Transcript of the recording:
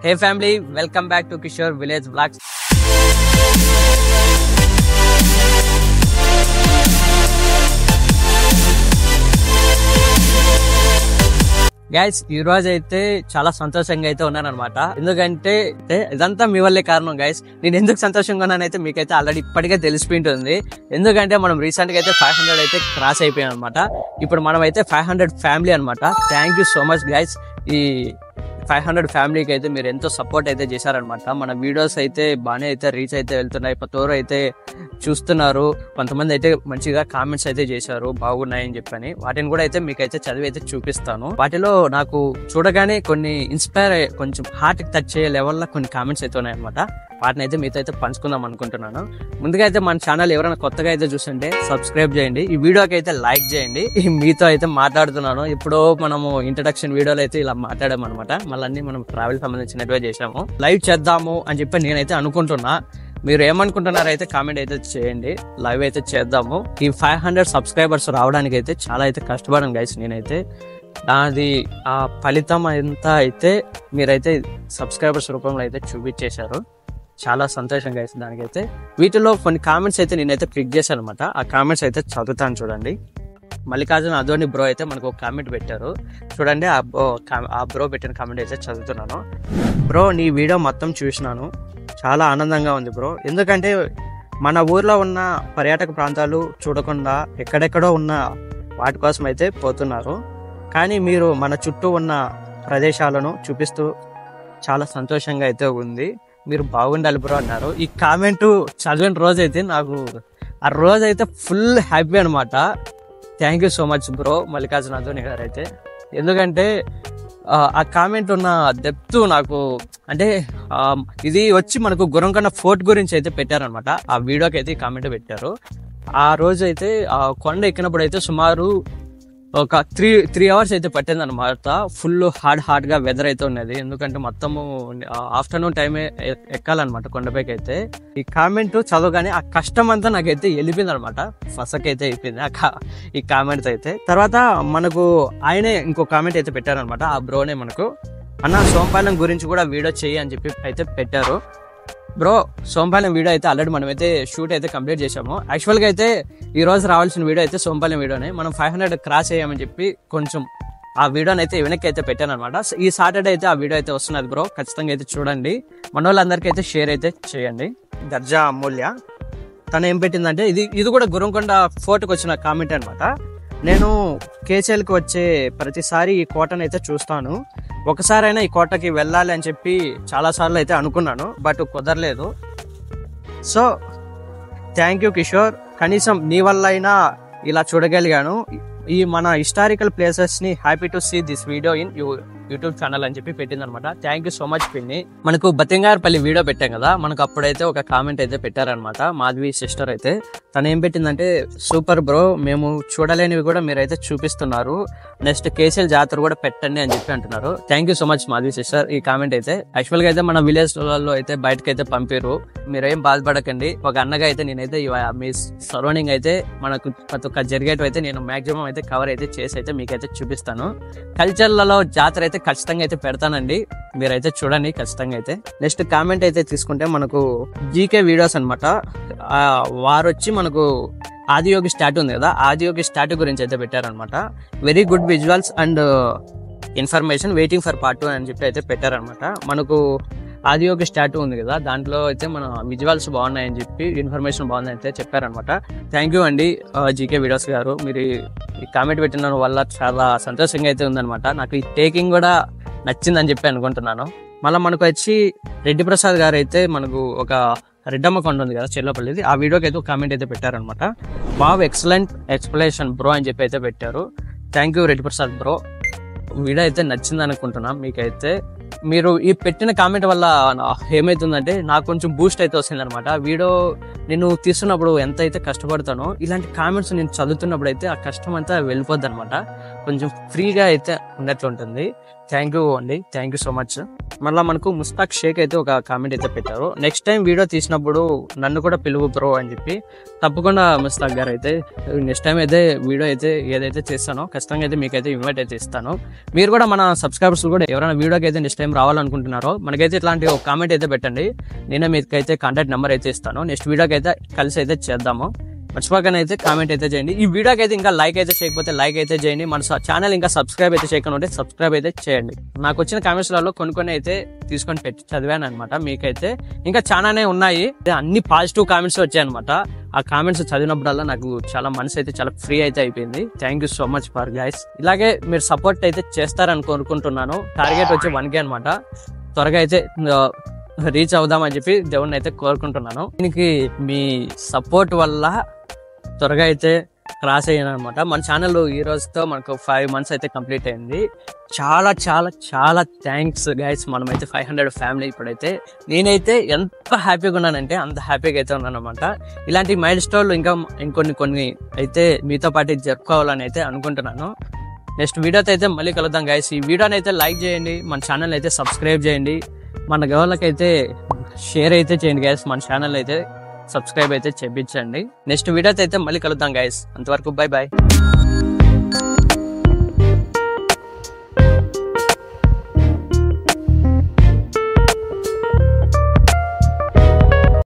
Hey family, welcome back to Kishore Village Vlogs. Guys ఈ రోజు అయితే చాలా సంతోషంగా అయితే ఉన్నాను అనమాట. ఎందుకంటే ఇదంతా మీ వల్లే కారణం గైస్. నేను ఎందుకు సంతోషంగా ఉన్నానైతే మీకైతే ఆల్రెడీ ఇప్పటికే తెలిసిపోయింటుంది. ఎందుకంటే మనం రీసెంట్ గా అయితే 500 అయితే క్రాస్ అయిపోయాం అనమాట. ఇప్పుడు మనం అయితే 500 ఫ్యామిలీ అనమాట. Thank you so much guys. ఈ 500 ఫ్యామిలీకి అయితే మీరు ఎంతో సపోర్ట్ అయితే చేశారనమాట. మన వీడియోస్ అయితే బాగానే అయితే రీచ్ అయితే వెళ్తున్నాయి. ప్రతివారు అయితే చూస్తున్నారు. కొంతమంది అయితే మంచిగా కామెంట్స్ అయితే చేశారు, బాగున్నాయని చెప్పని. వాటిని కూడా అయితే మీకైతే చదివి అయితే చూపిస్తాను. వాటిలో నాకు చూడగానే కొన్ని ఇన్స్పైర్ కొంచెం హార్ట్ టచ్ అయ్యే లెవెల్లో కొన్ని కామెంట్స్ అయితే ఉన్నాయన్నమాట. వాటిని అయితే మీతో అయితే పంచుకుందాం అనుకుంటున్నాను. ముందుగా అయితే మన ఛానల్ ఎవరైనా కొత్తగా అయితే చూస్తుంటే సబ్స్క్రైబ్ చేయండి. ఈ వీడియోకి అయితే లైక్ చేయండి. మీతో అయితే మాట్లాడుతున్నాను. ఇప్పుడు మనము ఇంట్రడక్షన్ వీడియోలో అయితే ఇలా మాట్లాడాము అనమాట. మళ్ళీ మనం ట్రావెల్ సంబంధించినట్టుగా చేసాము. లైవ్ చేద్దాము అని చెప్పి నేనైతే అనుకుంటున్నా. మీరు ఏమనుకుంటున్నారో అయితే కామెంట్ అయితే చేయండి. లైవ్ అయితే చేద్దాము. ఈ 500 సబ్స్క్రైబర్స్ రావడానికి అయితే చాలా అయితే కష్టపడాను గైస్. నేనైతే దాని ఆ ఫలితం అంతా అయితే మీరైతే సబ్స్క్రైబర్స్ రూపంలో అయితే చూపించేశారు. చాలా సంతోషం గైస్ దానికైతే. వీటిలో కొన్ని కామెంట్స్ అయితే నేనైతే పిక్ చేశాను అనమాట. ఆ కామెంట్స్ అయితే చదువుతాను చూడండి. మల్లికార్జున అదోని బ్రో అయితే మనకు ఒక కామెంట్ పెట్టారు చూడండి. ఆ బ్రో పెట్టిన కామెంట్ అయితే చదువుతున్నాను. బ్రో, నీ వీడియో మొత్తం చూసినాను, చాలా ఆనందంగా ఉంది బ్రో. ఎందుకంటే మన ఊర్లో ఉన్న పర్యాటక ప్రాంతాలు చూడకుండా ఎక్కడెక్కడో ఉన్న వాటి కోసం అయితే పోతున్నారు. కానీ మీరు మన చుట్టూ ఉన్న ప్రదేశాలను చూపిస్తూ చాలా సంతోషంగా అయితే ఉంది. మీరు బాగుండాలి బ్రో అన్నారు. ఈ కామెంట్ చదివిన రోజైతే నాకు ఆ రోజైతే ఫుల్ హ్యాపీ అనమాట. Thank you so much bro Mallikarjuna Adoni గారు అయితే. ఎందుకంటే ఆ కామెంట్ ఉన్న డెప్త్ నాకు అంటే ఇది వచ్చి మనకు గుర్రంకొండ ఫోర్ట్ గురించి అయితే పెట్టారనమాట. ఆ వీడియోకి అయితే ఈ కామెంట్ పెట్టారు. ఆ రోజు అయితే ఆ కొండ ఎక్కినప్పుడు అయితే సుమారు ఒక 3 అవర్స్ అయితే పట్టింది అనమాట. ఫుల్ హార్డ్ గా వెదర్ అయితే ఉన్నది. ఎందుకంటే మొత్తము ఆఫ్టర్నూన్ టైమే ఎక్కాలన్నమాట కొండపైకి అయితే. ఈ కామెంట్ చదవగానే ఆ కష్టం అంతా నాకైతే వెళ్ళిపోయింది అనమాట. ఫసకైతే అయిపోయింది ఈ కామెంట్ అయితే. తర్వాత మనకు ఆయనే ఇంకో కామెంట్ అయితే పెట్టారనమాట. ఆ బ్రోనే మనకు అన్న సోంపాలెం గురించి కూడా వీడియో చెయ్యి అని చెప్పి అయితే పెట్టారు. బ్రో, సోంపాలెం వీడియో అయితే ఆల్రెడీ మనమైతే షూట్ అయితే కంప్లీట్ చేసాము. యాక్చువల్గా అయితే ఈ రోజు రావాల్సిన వీడియో అయితే సోంపాలెం వీడియోనే. మనం 500 క్రాస్ అయ్యామని చెప్పి కొంచెం ఆ వీడియోని అయితే వెనక్కి అయితే పెట్టాను అనమాట. ఈ సాటర్డే అయితే ఆ వీడియో అయితే వస్తున్నది బ్రో. ఖచ్చితంగా అయితే చూడండి. మన వాళ్ళందరికీ అయితే షేర్ అయితే చేయండి. దర్జా అమూల్య తను ఏం పెట్టిందంటే ఇది కూడా గుర్రంకొండ ఫోర్ట్కి వచ్చిన కామెంట్ అనమాట. నేను కేచల్కి వచ్చే ప్రతిసారి ఈ కోటను అయితే చూస్తాను. ఒకసారైనా ఈ కోటకి వెళ్ళాలి అని చెప్పి చాలాసార్లు అయితే అనుకున్నాను, బట్ కుదరలేదు. So thank you Kishore. కనీసం నీ వల్ల అయినా ఇలా చూడగలిగాను. ఈ మన హిస్టారికల్ ప్లేసెస్ ని happy to see this video in YouTube channel అని చెప్పి పెట్టింది అనమాట. థ్యాంక్ యూ సో మచ్ పిన్ని. మనకు బతింగారపల్లి వీడియో పెట్టాం కదా, మనకు అప్పుడైతే ఒక కామెంట్ అయితే పెట్టారనమాట. మాధవి సిస్టర్ అయితే తను ఏం పెట్టిందంటే, సూపర్ బ్రో, మేము చూడలేనివి కూడా మీరైతే చూపిస్తున్నారు. నెక్స్ట్ కేసీఎల్ జాతర కూడా పెట్టండి అని చెప్పి అంటున్నారు. Thank you so much Madhavi sister. ఈ కామెంట్ అయితే యాక్చువల్గా అయితే మన విలేజ్ లో అయితే బయటకు అయితే పంపారు. మీరేం బాధపడకండి. ఒక అన్నగా అయితే నేనైతే మీ సరౌండింగ్ అయితే మనకు ప్రతి ఒక్క జరిగేటివి అయితే నేను మాక్సిమం అయితే కవర్ అయితే చేసి అయితే మీకైతే చూపిస్తాను. కల్చర్లలో జాతర అయితే ఖచ్చితంగా అయితే పెడతానండి, మీరైతే చూడండి ఖచ్చితంగా అయితే. నెక్స్ట్ కామెంట్ అయితే తీసుకుంటే మనకు జీకే వీడియోస్ అనమాట. వారు వచ్చి మనకు ఆదియోగి స్టాట్యూ ఉంది కదా, ఆదియోగి స్టాట్యూ గురించి అయితే పెట్టారనమాట. Very good visuals and information waiting for part 2 అని చెప్పి అయితే పెట్టారనమాట. మనకు ఆదియోగి స్టాట్యూ ఉంది కదా, దాంట్లో అయితే మన విజువల్స్ బాగున్నాయని చెప్పి ఇన్ఫర్మేషన్ బాగుందని అయితే చెప్పారనమాట. థ్యాంక్ యూ అండి జీకే వీడియోస్ గారు. మీరు ఈ కామెంట్ పెట్టిన వల్ల చాలా సంతోషంగా అయితే ఉందనమాట. నాకు ఈ టేకింగ్ కూడా నచ్చిందని చెప్పి అనుకుంటున్నాను. మళ్ళీ మనకు వచ్చి రెడ్డి ప్రసాద్ గారు అయితే మనకు ఒక రెడ్డమ్మ కొండ ఉంది కదా చెల్లపల్లిది, ఆ వీడియోకి అయితే ఒక కామెంట్ అయితే పెట్టారనమాట. బాగా ఎక్సలెంట్ ఎక్స్ప్లెనేషన్ బ్రో అని చెప్పి అయితే పెట్టారు. Thank you Reddy Prasad bro. Video అయితే నచ్చింది అనుకుంటున్నాం మీకైతే. మీరు ఈ పెట్టిన కామెంట్ వల్ల ఏమైతుందంటే నాకు కొంచెం బూస్ట్ అయితే వస్తుంది అనమాట. వీడియో నేను తీస్తున్నప్పుడు ఎంత అయితే కష్టపడతానో ఇలాంటి కామెంట్స్ నేను చదువుతున్నప్పుడు అయితే ఆ కష్టం అంతా వెళ్ళిపోద్ది అనమాట. కొంచెం ఫ్రీగా అయితే ఉన్నట్లు ఉంటుంది. థ్యాంక్ యూ అండి, థ్యాంక్ యూ సో మచ్. మళ్ళీ మనకు ముస్తాక్ షేక్ అయితే ఒక కామెంట్ అయితే పెట్టారు, నెక్స్ట్ టైం వీడియో తీసినప్పుడు నన్ను కూడా పిలువు బ్రో అని చెప్పి. తప్పకుండా ముస్తాక్ గారు అయితే నెక్స్ట్ టైం అయితే వీడియో అయితే ఏదైతే చేస్తానో ఖచ్చితంగా అయితే మీకైతే ఇన్వైట్ అయితే ఇస్తాను. మీరు కూడా మన సబ్స్క్రైబర్స్ కూడా ఎవరైనా వీడియోకి అయితే నెక్స్ట్ టైం రావాలనుకుంటున్నారో మనకైతే ఇట్లాంటి ఒక కామెంట్ అయితే పెట్టండి, నేనే మీకైతే కాంటాక్ట్ నెంబర్ అయితే ఇస్తాను. నెక్స్ట్ వీడియోకి అయితే కలిసి అయితే చేద్దాము. మర్చిపోకనే అయితే కామెంట్ అయితే చేయండి. ఈ వీడియోకి అయితే ఇంకా లైక్ అయితే చేయకపోతే లైక్ అయితే చేయండి. మన ఛానల్ ఇంకా సబ్స్క్రైబ్ అయితే చేయకుండా సబ్స్క్రైబ్ అయితే చేయండి. నాకు వచ్చిన కామెంట్స్లలో కొన్ని అయితే తీసుకొని పెట్టి చదివాను అనమాట. మీకైతే ఇంకా చాలానే ఉన్నాయి, అన్ని పాజిటివ్ కామెంట్స్ వచ్చాయి అనమాట. ఆ కామెంట్స్ చదివినప్పుడల్లా నాకు చాలా మనసు అయితే చాలా ఫ్రీ అయితే అయిపోయింది. Thank you so much for guys. ఇలాగే మీరు సపోర్ట్ అయితే చేస్తారని కోరుకుంటున్నాను. టార్గెట్ వచ్చి 1K అనమాట. త్వరగా అయితే రీచ్ అవుదామని చెప్పి దేవుణ్ణి అయితే కోరుకుంటున్నాను. దీనికి మీ సపోర్ట్ వల్ల త్వరగా అయితే క్రాస్ అయ్యాను అనమాట. మన ఛానల్ ఈ రోజుతో మనకు 5 months అయితే కంప్లీట్ అయింది. చాలా చాలా చాలా థ్యాంక్స్ గైస్. మనమైతే 500 ఫ్యామిలీ ఇప్పుడైతే. నేనైతే ఎంత హ్యాపీగా ఉన్నానంటే అంత హ్యాపీగా అయితే ఉన్నాను అనమాట. ఇలాంటి మైల్ స్టోన్లు ఇంకా ఇంకొన్ని అయితే మీతో పాటు జరుపుకోవాలని అయితే అనుకుంటున్నాను. నెక్స్ట్ వీడియోతో అయితే మళ్ళీ కలుద్దాం గైస్. ఈ వీడియోని అయితే లైక్ చేయండి, మన ఛానల్ అయితే సబ్స్క్రైబ్ చేయండి, మన గవర్నర్కి షేర్ అయితే చేయండి గైస్. మన ఛానల్ అయితే సబ్స్క్రైబ్ అయితే చేయించండి. నెక్స్ట్ వీడియోతో అయితే మళ్ళీ కలుద్దాం గైస్. అంతవరకు బై బాయ్.